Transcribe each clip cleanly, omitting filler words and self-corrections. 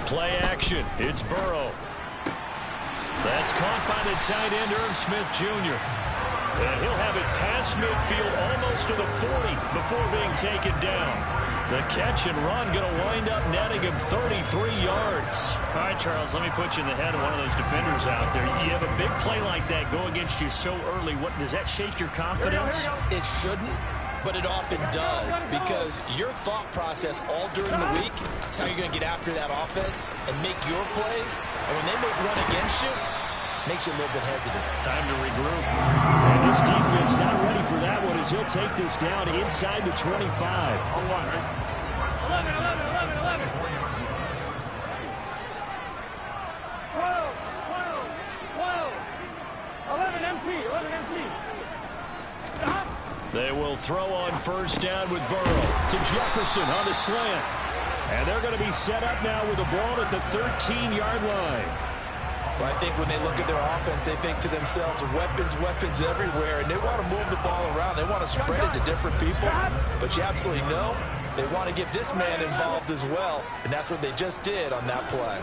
Play action. It's Burrow. That's caught by the tight end, Irv Smith Jr. And he'll have it past midfield almost to the 40 before being taken down. The catch and run going to wind up netting him 33 yards. All right, Charles, let me put you in the head of one of those defenders out there. You have a big play like that go against you so early. What does that shake your confidence? It shouldn't, but it often does, because your thought process all during the week is how you're going to get after that offense and make your plays. And when they make run against you, makes you a little bit hesitant. Time to regroup. And this defense not ready for that one as he'll take this down inside the 25. 11. 11 empty. Stop. They will throw on first down with Burrow to Jefferson on the slant. And they're going to be set up now with the ball at the 13-yard line. Well, I think when they look at their offense, they think to themselves, weapons everywhere, and they want to move the ball around. They want to spread it to different people, but you absolutely know they want to get this man involved as well, and that's what they just did on that play.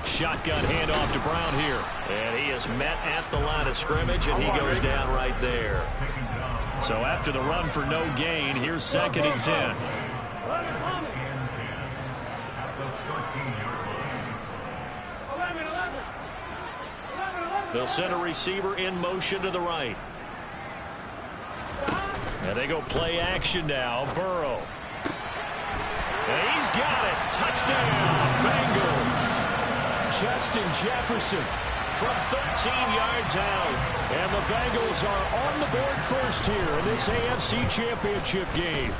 Shotgun handoff to Brown here. And he is met at the line of scrimmage, and he goes down right there. So after the run for no gain, here's 2nd and 10. They'll send a receiver in motion to the right. And they go play action now. Burrow. And he's got it. Touchdown, Bengals. Justin Jefferson from 13 yards out. And the Bengals are on the board first here in this AFC Championship game.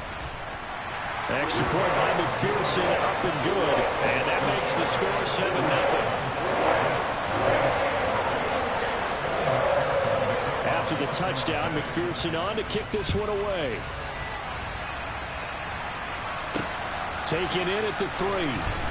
Extra point by McPherson, up and good. And that makes the score 7-0. After the touchdown, McPherson on to kick this one away. Taken in at the 3.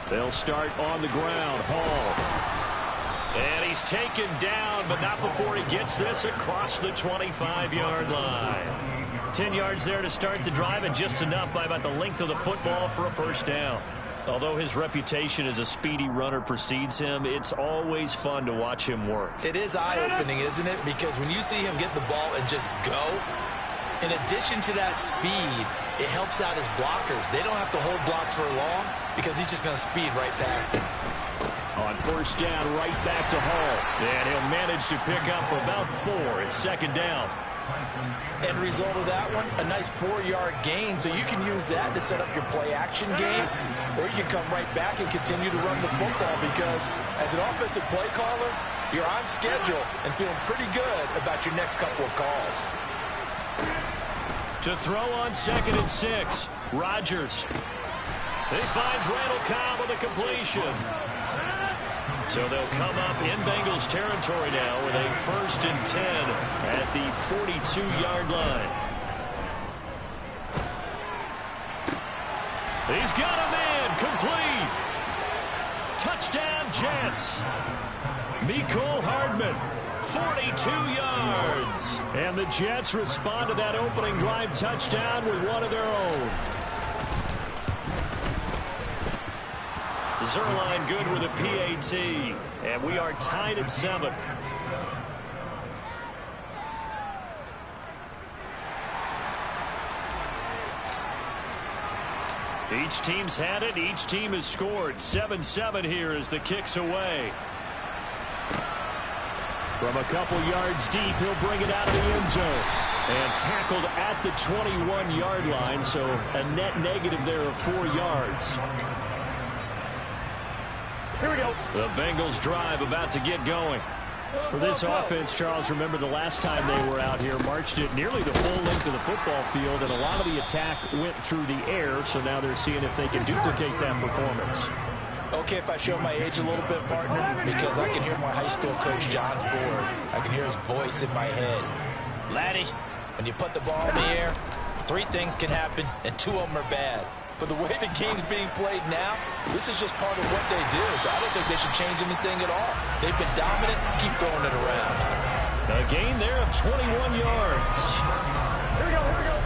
They'll start on the ground. Hall. And he's taken down, but not before he gets this across the 25-yard line. 10 yards there to start the drive, and just enough by about the length of the football for a first down. Although his reputation as a speedy runner precedes him, it's always fun to watch him work. It is eye-opening, isn't it? Because when you see him get the ball and just go, in addition to that speed, it helps out his blockers. They don't have to hold blocks for long because he's just going to speed right past him. On first down, right back to Hall. And he'll manage to pick up about 4. It's 2nd down. End result of that one, a nice 4-yard gain. So you can use that to set up your play-action game, or you can come right back and continue to run the football because as an offensive play caller, you're on schedule and feeling pretty good about your next couple of calls. To throw on 2nd and 6, Rodgers. He finds Randall Cobb with a completion. So they'll come up in Bengals territory now with a 1st and 10 at the 42-yard line. He's got a man complete. Touchdown Jets. Mecole Hardman, 42 yards. And the Jets respond to that opening drive touchdown with one of their own. Zerline good with a PAT. And we are tied at 7. Each team's had it. Each team has scored. 7-7 here as the kick's away. From a couple yards deep, he'll bring it out of the end zone. And tackled at the 21-yard line, so a net negative there of 4 yards. Here we go. The Bengals drive about to get going. For this offense, Charles, remember the last time they were out here, marched it nearly the full length of the football field, and a lot of the attack went through the air, so now they're seeing if they can duplicate that performance. Okay, if I show my age a little bit, partner, because I can hear my high school coach, John Ford. I can hear his voice in my head. Laddie, when you put the ball in the air, 3 things can happen, and 2 of them are bad. But the way the game's being played now, this is just part of what they do. So I don't think they should change anything at all. They've been dominant. Keep throwing it around. A gain there of 21 yards. Here we go, here we go.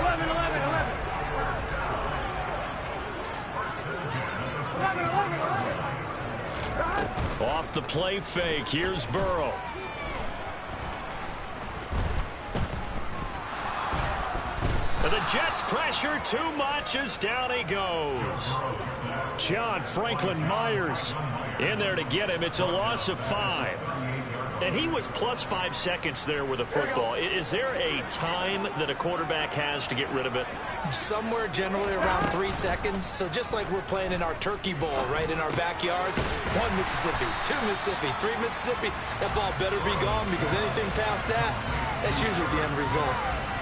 11, 11, 11. 11, 11, 11. Off the play fake. Here's Burrow. The Jets pressure too much as down he goes. John Franklin Myers in there to get him. It's a loss of 5. And he was plus 5 seconds there with a football. Is there a time that a quarterback has to get rid of it? Somewhere generally around 3 seconds. So just like we're playing in our turkey bowl right in our backyards, 1 Mississippi, 2 Mississippi, 3 Mississippi, that ball better be gone because anything past that, that's usually the end result.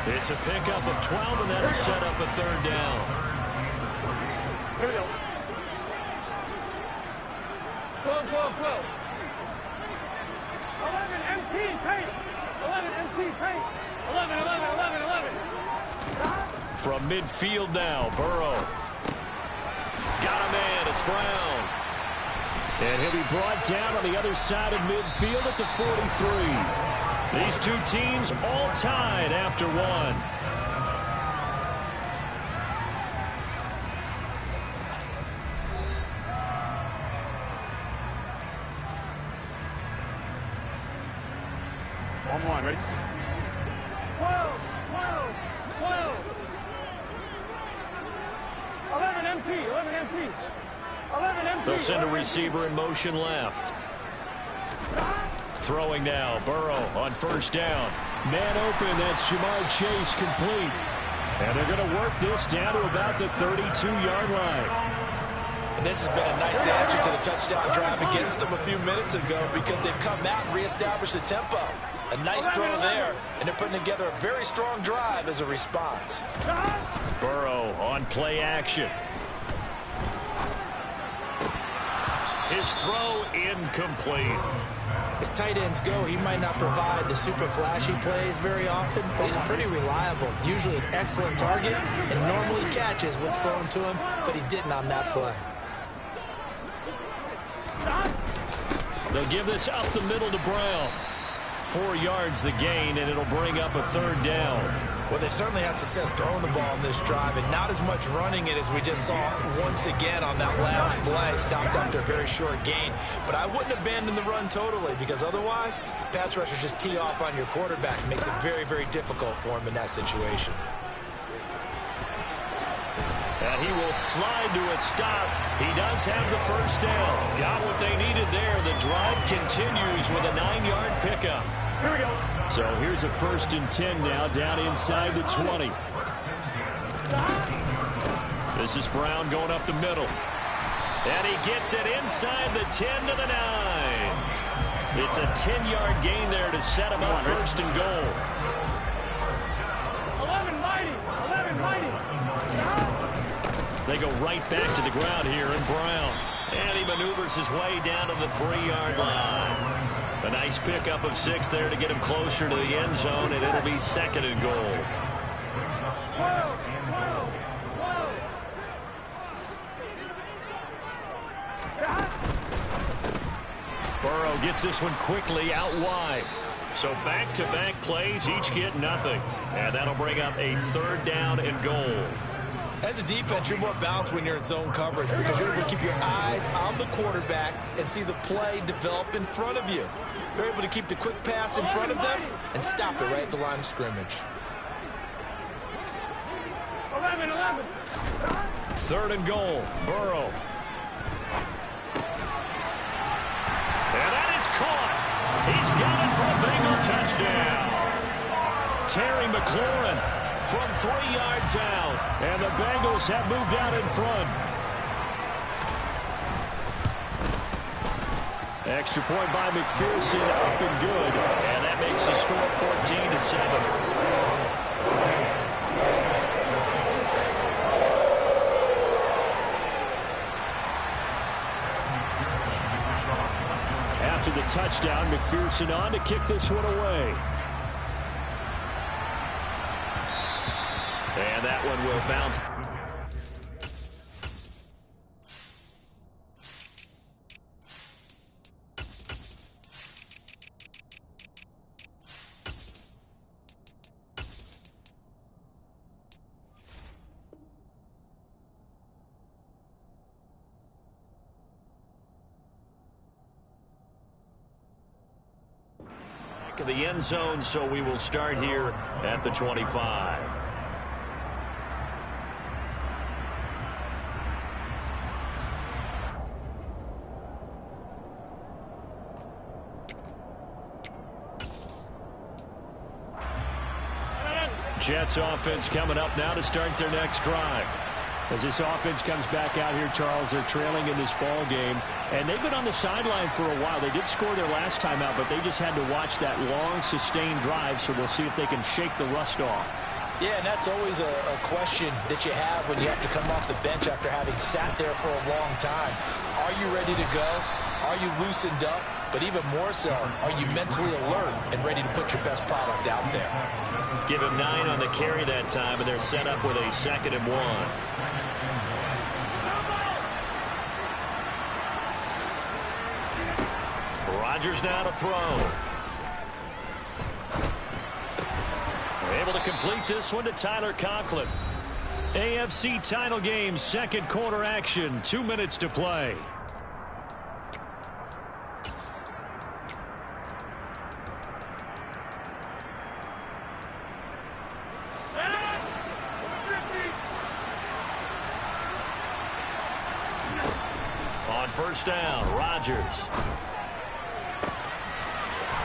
It's a pickup of 12, and that'll set up a 3rd down. Here we go. 12, 12, 12. 11 MT paint. 11 MT paint. 11, 11, 11, 11. From midfield now, Burrow. Got a man, it's Brown. And he'll be brought down on the other side of midfield at the 43. These 2 teams all tied after 1. On, ready? 12, 12, 12. 11 MT, 11 MT. 11 MT. They'll send a receiver in motion left. Throwing now, Burrow on 1st down. Man open, that's Jamar Chase complete. And they're going to work this down to about the 32-yard line. And this has been a nice answer to the touchdown drive against them a few minutes ago because they've come out and reestablished the tempo. A nice throw there, and they're putting together a very strong drive as a response. Burrow on play action. His throw incomplete. As tight ends go, he might not provide the super flashy plays very often, but he's pretty reliable. Usually an excellent target and normally catches what's thrown to him, but he didn't on that play. They'll give this up the middle to Brown. 4 yards the gain, and it'll bring up a 3rd down. Well, they've certainly had success throwing the ball in this drive, and not as much running it as we just saw once again on that last play. Stopped after a very short gain. But I wouldn't abandon the run totally, because otherwise, pass rushers just tee off on your quarterback. It makes it very, very difficult for him in that situation. And he will slide to a stop. He does have the 1st down. Got what they needed there. The drive continues with a 9-yard pickup. Here we go. So here's a 1st and 10 now, down inside the 20. This is Brown going up the middle. And he gets it inside the 10 to the 9. It's a 10-yard gain there to set him up 1st and goal. 11 mighty. 11 mighty. They go right back to the ground here, and Brown. And he maneuvers his way down to the 3-yard line. A nice pickup of 6 there to get him closer to the end zone, and it'll be 2nd and goal. 12, 12, 12. Burrow gets this one quickly out wide. So back-to-back plays, each get nothing. And that'll bring up a 3rd down and goal. As a defense, you're more balanced when you're in zone coverage because you're able to keep your eyes on the quarterback and see the play develop in front of you. You're able to keep the quick pass in front of them and stop it right at the line of scrimmage. 11, 11. 3rd and goal, Burrow. And that is caught. He's got it for a Bengal touchdown. Terry McLaurin from 3 yards out. And the Bengals have moved out in front. Extra point by McPherson, up and good. And that makes the score 14-7. After the touchdown, McPherson on to kick this one away. And that one will bounce. Back of the end zone, so we will start here at the 25. Jets offense coming up now to start their next drive. As this offense comes back out here, Charles, they're trailing in this ball game, and they've been on the sideline for a while. They did score their last time out, but they just had to watch that long, sustained drive, so we'll see if they can shake the rust off. Yeah, and that's always a question that you have when you have to come off the bench after having sat there for a long time. Are you ready to go? Are you loosened up? But even more so, are you mentally alert and ready to put your best product out there? Give him 9 on the carry that time, and they're set up with a 2nd and 1. Rodgers now to throw. Able to complete this one to Tyler Conklin. AFC title game, second quarter action, 2 minutes to play. On first down, Rodgers.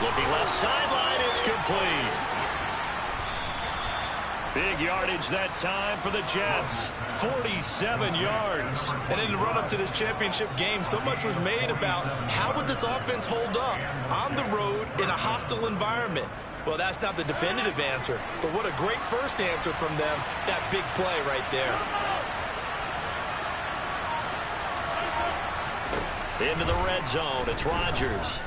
Looking left sideline, it's complete. Big yardage that time for the Jets. 47 yards. And in the run-up to this championship game, so much was made about how would this offense hold up on the road in a hostile environment. Well, that's not the definitive answer, but what a great first answer from them. That big play right there. Into the red zone, it's Rodgers.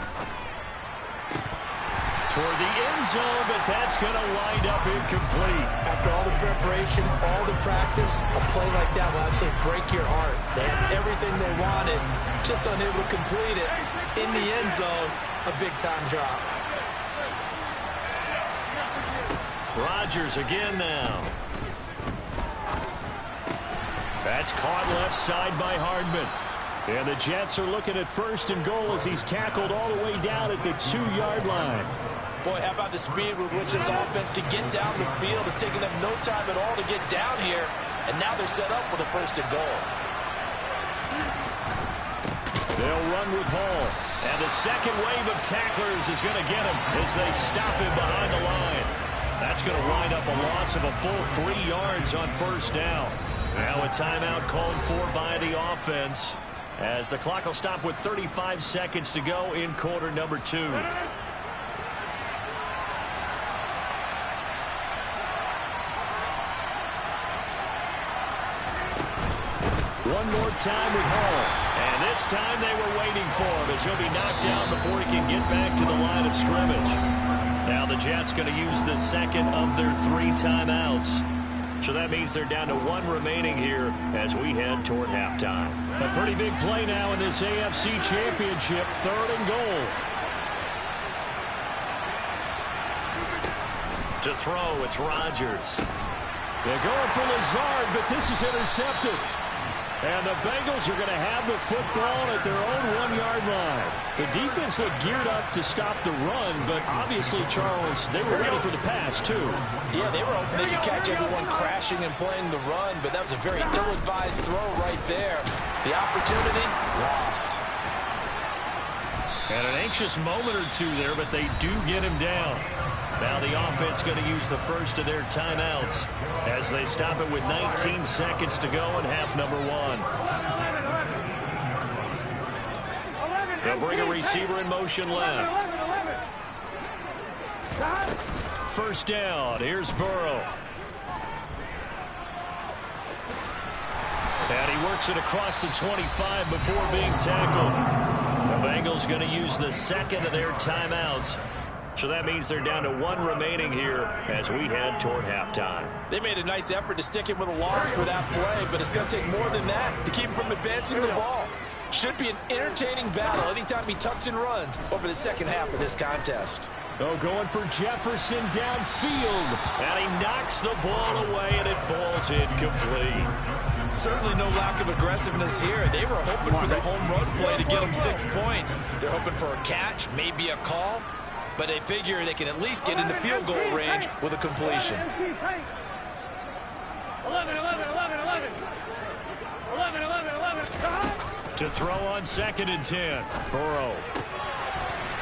Toward the end zone, but that's going to wind up incomplete. After all the preparation, all the practice, a play like that will absolutely break your heart. They had everything they wanted, just unable to complete it. In the end zone, a big-time drop. Rodgers again now. That's caught left side by Hardman. And the Jets are looking at 1st and goal as he's tackled all the way down at the 2-yard line. Boy, how about the speed with which this offense can get down the field? It's taken them no time at all to get down here, and now they're set up with a 1st and goal. They'll run with Hall. And the second wave of tacklers is going to get him as they stop him behind the line. That's going to wind up a loss of a full 3 yards on first down. Now a timeout called for by the offense, as the clock will stop with 35 seconds to go in quarter number 2. One more time with Hall. And this time they were waiting for him as he'll be knocked down before he can get back to the line of scrimmage. Now the Jets going to use the second of their 3 timeouts. So that means they're down to 1 remaining here as we head toward halftime. A pretty big play now in this AFC Championship, 3rd and goal. To throw, it's Rodgers. They're going for Lazard, but this is intercepted. And the Bengals are going to have the football at their own 1-yard line. The defense looked geared up to stop the run, but obviously, Charles, they were ready for the pass, too. Yeah, they were hoping they could catch everyone crashing and playing the run, but that was a very ill-advised throw right there. The opportunity, lost. And an anxious moment or two there, but they do get him down. Now the offense going to use the first of their timeouts as they stop it with 19 seconds to go in half number 1. They'll bring a receiver in motion left. 11. First down. Here's Burrow. And he works it across the 25 before being tackled. The Bengals going to use the second of their timeouts. So that means they're down to one remaining here as we head toward halftime. They made a nice effort to stick him with a loss for that play, but it's going to take more than that to keep him from advancing the ball. Should be an entertaining battle anytime he tucks and runs over the second half of this contest. Oh, going for Jefferson downfield. And he knocks the ball away, and it falls incomplete. Certainly no lack of aggressiveness here. They were hoping for the home run play to get them 6 points. They're hoping for a catch, maybe a call. But they figure they can at least get into field goal range with a completion. 11. To throw on 2nd and 10. Burrow.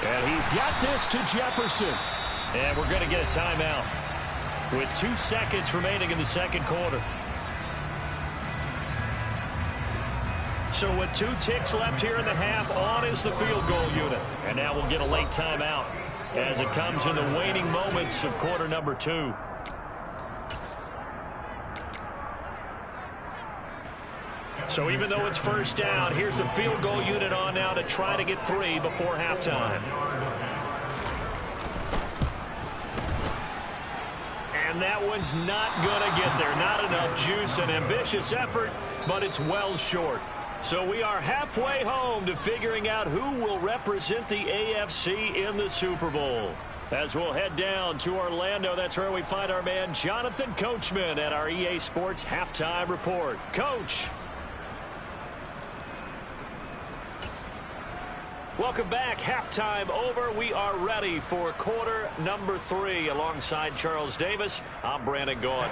And he's got this to Jefferson. And we're going to get a timeout with 2 seconds remaining in the second quarter. So with 2 ticks left here in the half, on is the field goal unit. And now we'll get a late timeout as it comes in the waning moments of quarter number 2. So even though it's first down, here's the field goal unit on now to try to get 3 before halftime. And that one's not going to get there. Not enough juice. An ambitious effort, but it's well short. So we are halfway home to figuring out who will represent the AFC in the Super Bowl. As we'll head down to Orlando, that's where we find our man Jonathan Coachman at our EA Sports Halftime Report. Coach. Welcome back. Halftime over. We are ready for quarter number 3. Alongside Charles Davis, I'm Brandon Gordon.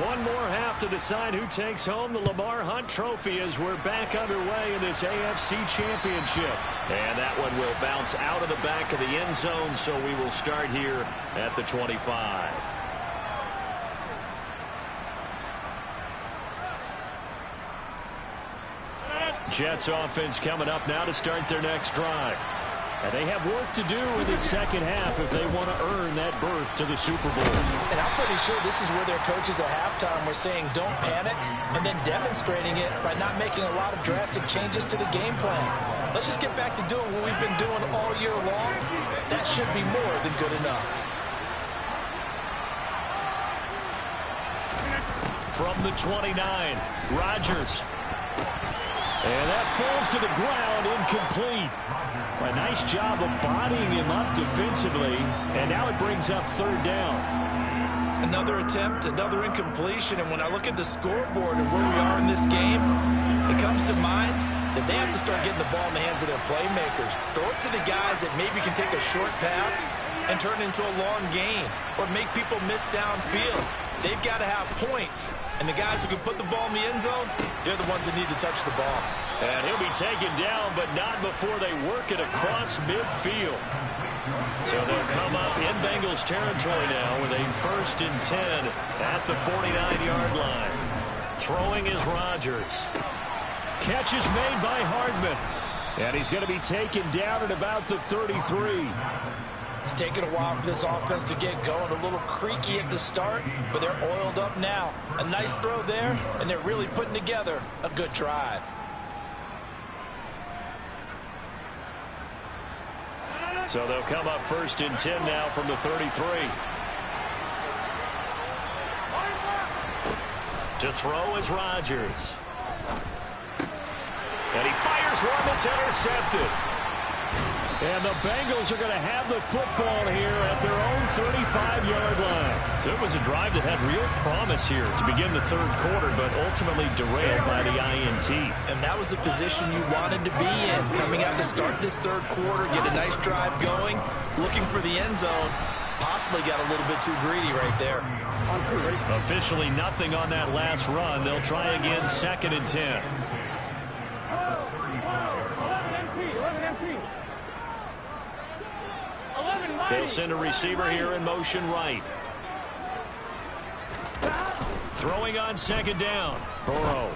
One more half to decide who takes home the Lamar Hunt Trophy as we're back underway in this AFC Championship. And that one will bounce out of the back of the end zone, so we will start here at the 25. Jets offense coming up now to start their next drive. And they have work to do in the second half if they want to earn that berth to the Super Bowl. And I'm pretty sure this is where their coaches at halftime were saying don't panic, and then demonstrating it by not making a lot of drastic changes to the game plan. Let's just get back to doing what we've been doing all year long. That should be more than good enough. From the 29, Rodgers. And that falls to the ground, incomplete. A nice job of bodying him up defensively, and now it brings up 3rd down. Another attempt, another incompletion, and when I look at the scoreboard and where we are in this game, it comes to mind that they have to start getting the ball in the hands of their playmakers. Throw it to the guys that maybe can take a short pass and turn it into a long gain, or make people miss downfield. They've got to have points, and the guys who can put the ball in the end zone, they're the ones that need to touch the ball. And he'll be taken down, but not before they work it across midfield. So they'll come up in Bengals territory now with a 1st and 10 at the 49-yard line. Throwing is Rodgers. Catch is made by Hardman. And he's going to be taken down at about the 33. It's taken a while for this offense to get going. A little creaky at the start, but they're oiled up now. A nice throw there, and they're really putting together a good drive. So they'll come up 1st and 10 now from the 33. To throw is Rodgers. And he fires one that's intercepted. And the Bengals are going to have the football here at their own 35-yard line. So it was a drive that had real promise here to begin the 3rd quarter, but ultimately derailed by the INT. And that was the position you wanted to be in. Coming out to start this 3rd quarter, get a nice drive going, looking for the end zone. Possibly got a little bit too greedy right there. Officially nothing on that last run. They'll try again 2nd and 10. 11 They'll send a receiver here in motion right. Throwing on 2nd down. Burrow.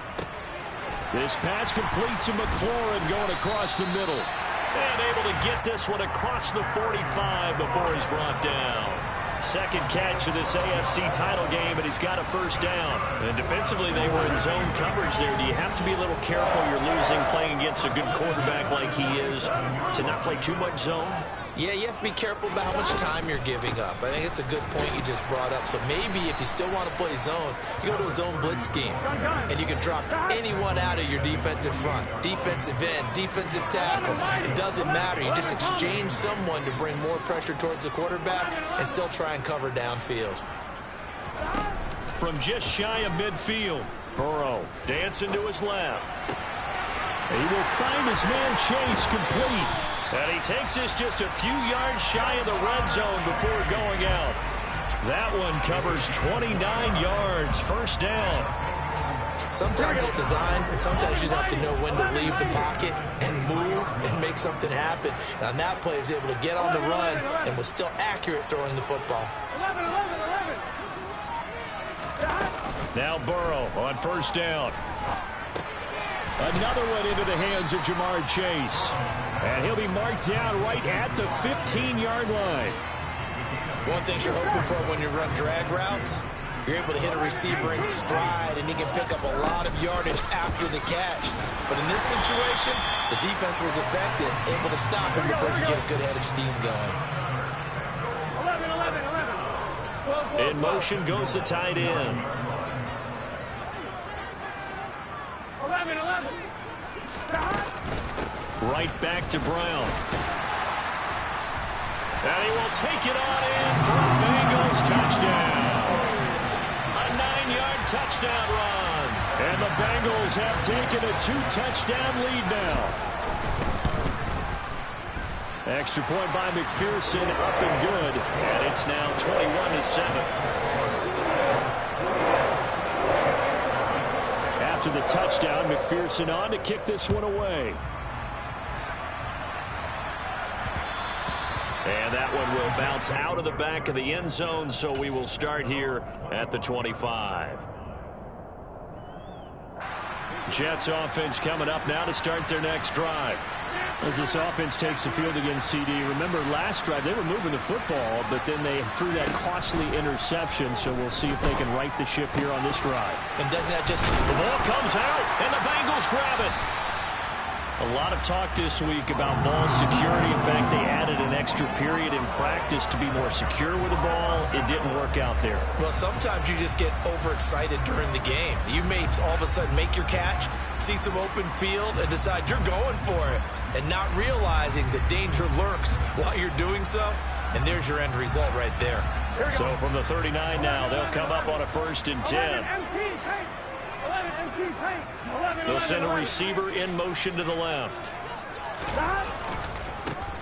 This pass complete to McLaurin going across the middle. And able to get this one across the 45 before he's brought down. Second catch of this AFC title game, and he's got a first down. And defensively, they were in zone coverage there. Do you have to be a little careful? You're losing playing against a good quarterback like he is to not play too much zone? Yeah, you have to be careful about how much time you're giving up. I think it's a good point you just brought up. So maybe if you still want to play zone, you go to a zone blitz scheme. And you can drop anyone out of your defensive front. Defensive end, defensive tackle. It doesn't matter. You just exchange someone to bring more pressure towards the quarterback and still try and cover downfield. From just shy of midfield, Burrow dancing to his left. He will find his man Chase complete. And he takes this just a few yards shy of the red zone before going out. That one covers 29 yards, first down. Sometimes it's designed, and sometimes you just have to know when to leave the pocket and move and make something happen. And on that play, he was able to get on the run and was still accurate throwing the football. 11, 11, 11. Now Burrow on first down. Another one into the hands of Jamar Chase. And he'll be marked down right at the 15-yard line. One thing you're hoping for when you run drag routes, you're able to hit a receiver in stride, and he can pick up a lot of yardage after the catch. But in this situation, the defense was effective, able to stop him before he could get a good head of steam going. 11, 11, 11. 12, 12, In motion goes the tight end. 11, 11. Right back to Brown. And he will take it on in for a Bengals touchdown. A 9-yard touchdown run. And the Bengals have taken a 2-touchdown lead now. Extra point by McPherson, up and good. And it's now 21-7. After the touchdown, McPherson on to kick this one away. And that one will bounce out of the back of the end zone, so we will start here at the 25. Jets offense coming up now to start their next drive. As this offense takes the field against CD, remember last drive they were moving the football, but then they threw that costly interception, so we'll see if they can right the ship here on this drive. And doesn't that just... The ball comes out, and the Bengals grab it. A lot of talk this week about ball security. In fact, they added an extra period in practice to be more secure with the ball. It didn't work out there. Well, sometimes you just get overexcited during the game. You may all of a sudden make your catch, see some open field, and decide you're going for it, and not realizing the danger lurks while you're doing so. And there's your end result right there. So from the 39 now, they'll come up on a 1st and 10. They'll send a receiver in motion to the left.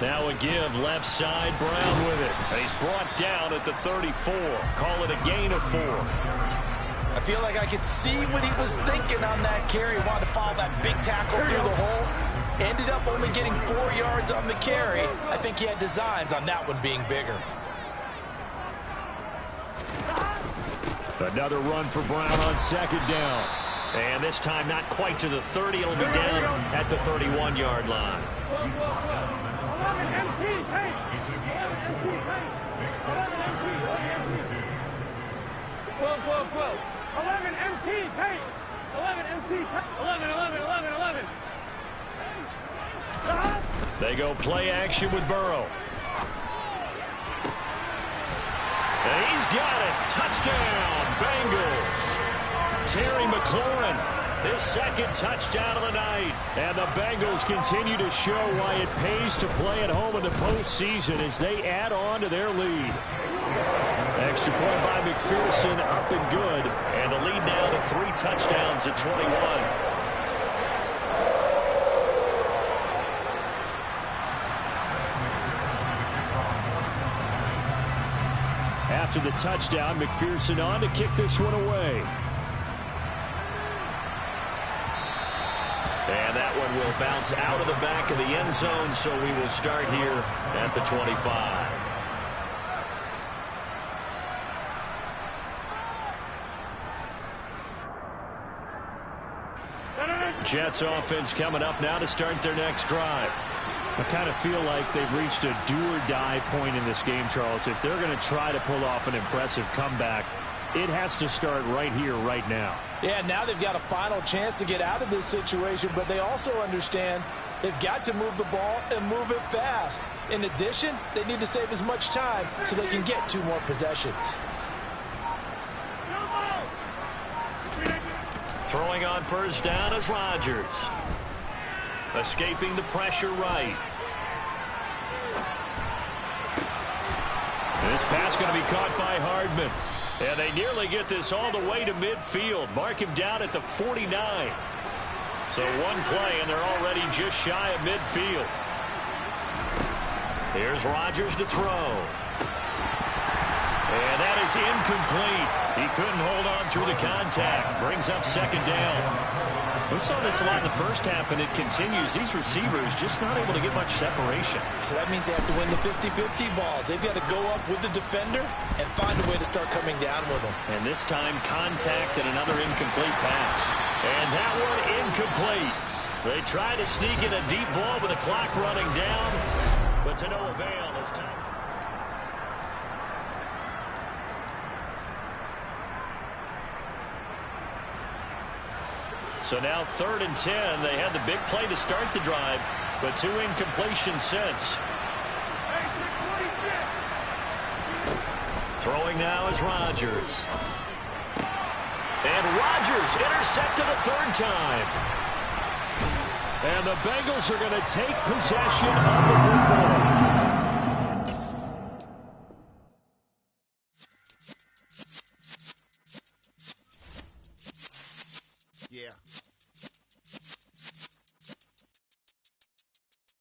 Now a give left side, Brown with it. And he's brought down at the 34. Call it a gain of 4. I feel like I could see what he was thinking on that carry. Wanted to follow that big tackle through the hole. Ended up only getting 4 yards on the carry. I think he had designs on that one being bigger. Another run for Brown on 2nd down. And this time not quite to the 30. It'll be down at the 31-yard line. 11 MT, paint. 11 MT, paint. 11 MT, 12, 12, 12. 11 MT, paint. 11 MT, paint. 11, 11, 11, 11. They go play action with Burrow. And he's got it. Touchdown, Bengals. Terry McLaurin, his 2nd touchdown of the night. And the Bengals continue to show why it pays to play at home in the postseason as they add on to their lead. Extra point by McPherson, up and good. And the lead now to 3 touchdowns at 21. After the touchdown, McPherson on to kick this one away. And that one will bounce out of the back of the end zone, so we will start here at the 25. Jets offense coming up now to start their next drive. I kind of feel like they've reached a do-or-die point in this game, Charles. If they're going to try to pull off an impressive comeback, it has to start right here, right now. Yeah, now they've got a final chance to get out of this situation, but they also understand they've got to move the ball and move it fast. In addition, they need to save as much time so they can get 2 more possessions. Throwing on first down is Rodgers. Escaping the pressure right. This pass going to be caught by Hardman. And they nearly get this all the way to midfield. Mark him down at the 49. So one play, and they're already just shy of midfield. Here's Rodgers to throw. And that is incomplete. He couldn't hold on through the contact. Brings up second down. We saw this a lot in the first half, and it continues. These receivers just not able to get much separation. So that means they have to win the 50-50 balls. They've got to go up with the defender and find a way to start coming down with them. And this time, contact and another incomplete pass. And that one incomplete. They try to sneak in a deep ball with the clock running down, but to no avail this time. So now 3rd and 10. They had the big play to start the drive, but 2 incompletions since. Throwing now is Rodgers. And Rodgers intercepted a 3rd time. And the Bengals are going to take possession of the football. Yeah.